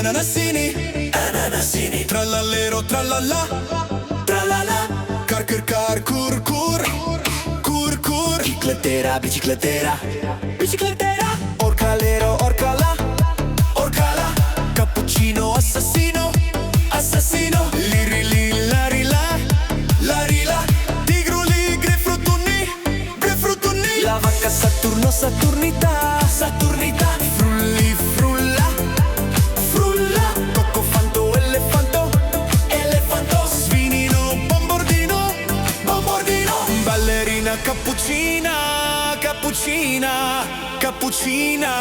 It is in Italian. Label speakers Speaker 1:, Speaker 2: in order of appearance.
Speaker 1: Ananasini, ananasini. Trallallero, trallalla, trallalla. Car, cur, car, cur, cur, cur, cur. Bicicletera, bicicletera, bicicletera. Orcalero, orcala, orcala. Cappuccino, assassino, assassino. Liri, lari, la rila. Tigruli, grefrutuni, grefrutuni. La vacca Saturno, Saturnità, Saturnità. Frulli, frulla, frulla. Coccofanto, elefanto, elefanto. Svinino, bombordino, bombordino. Ballerina, cappuccina, cappuccina, cappuccina.